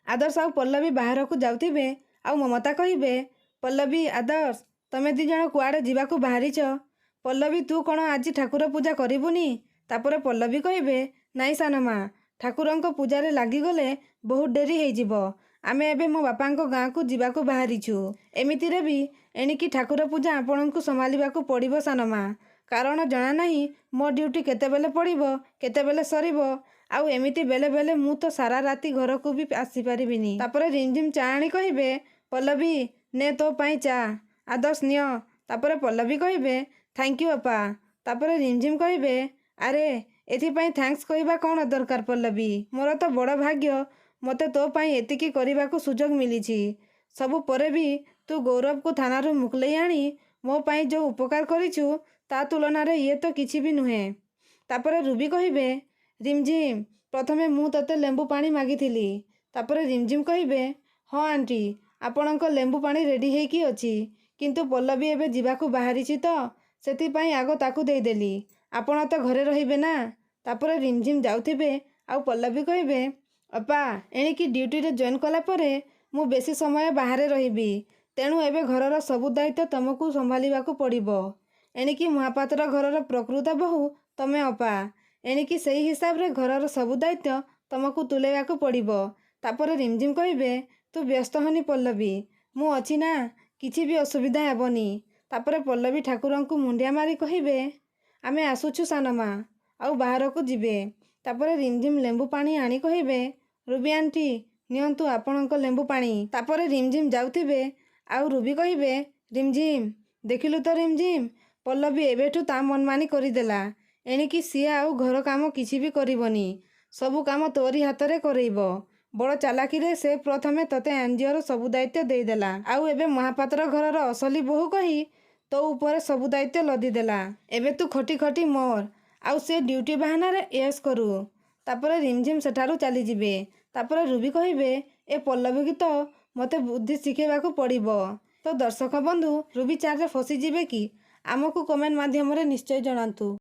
आदर्श आउ पल्लवी बाहर को जाउथिबे आउ ममता कहिबे पल्लवी आदर्श तमे दी जण कुआडे जीवाकू बाहरीच। पल्लवी तू कौन आज ठाकुर पूजा करिबुनी? तापरे पल्लवी कहिबे नाई सानमा ठाकुरंको पूजारे लागिगले बहुत डेरी हेइजिबो। आमे एबे मो बापांको गाँकू जीवाकू बाहरीछु। एमितिरे भी एणिकी ठाकुर पूजा आपणंकू संभालिबाकू पड़िबो सानमा। कारण जना नाही मो ड्यूटी केतेबेले पड़िबो केतेबेले सरिबो। आउ एमिति बेले बेले मु तो सारा राति घरकू भी आसी पारिबिनी। तापरे रिमझिम चाणी कहिबे पल्लवी ने तो पाई चा। आदर्श नियो। तापरे पल्लवी कहिबे थैंक यू अपा। तापरे रिमझिम कहिबे अरे एथिपाई थैंक्स कहिबा कौन दरकार पल्लवी? मोर तो बड़ भाग्य मते तो पाई एतिकी करिबाकू सुजोग मिलिछि। सबु परे भी तू गौरव को थानारू मुकलेई आनी मो पाई जो उपकार करिछु ता तुलनारे ये तो किछि भी नुहे। तापरे रूबी कहिबे रिमझिम प्रथमे मु तते लेंबू पानी मागिथिली। तापरे रिमझिम कहिबे हाँ आंटी आपणको लेंबू पानी रेडी हेकी अछि किंतु पल्लवी एबे जीवाकू बाहरीछि तो सेतिपाई आगो ताकू देदेली। आपण तो घरे रहिबे ना। तापरे रिमझिम जाउथिबे आउ पल्लवी कहिबे अपा एणिकी ड्यूटी रे जॉइन कला परे मु बेसी समय बाहरे रहिबी तेणु एबे घरर सबु दायित्व तमकू संभालिबाकू पड़िबो। एणिकी महापात्र घरर प्रकृत बहु तमे अपा। एणिकी सेही हिसाब रे घरर सबु दायित्व तमकू तुलेबाकू पड़िबो। तापरे रिमझिम कहिबे तू व्यस्त हनी पल्लवी मु अछि ना किछि भी असुविधा हेबनी। तापरे पल्लवी ठाकुरंकू मुंडिया मारी कहिबे आमे आसुछु सानमा आउ बाहर को जिबे। तापरे रिमझिम लेंबू पानी आनी कहिबे रूबी आंटी नियंतु आपणको लेंबू पानी। तापरे रिमझिम जाउथिबे आउ रूबी कहिबे रिमझिम देखिलु तो रिमझिम पल्लवी एबेठू ता मनमानी करिदेला। एणिकी सिए आउ घर काम किछि भी करिबनी सबु काम तोरी हातरे करइबो। बड़ चालाकी रे से प्रथमे तते एनजीओर सबु दायित्व देदेला आउ एबे महापात्र घरर असली बोहू कही तो ऊपर सबु दायित्व लदी देला। एबे तू खटी खटी मोर आउ से ड्यूटी बहाना रे यस करू। तापरे रिमझिम सेठारू चली जिबे। तापरे रूबी कहिबे ए पल्लवी की तो मते बुद्धि शिखेबाकू पड़िबो। तो दर्शक बंधु रूबी चार रे फसी जिबे कि आमको कमेंट माध्यम रे निश्चय जणांतु।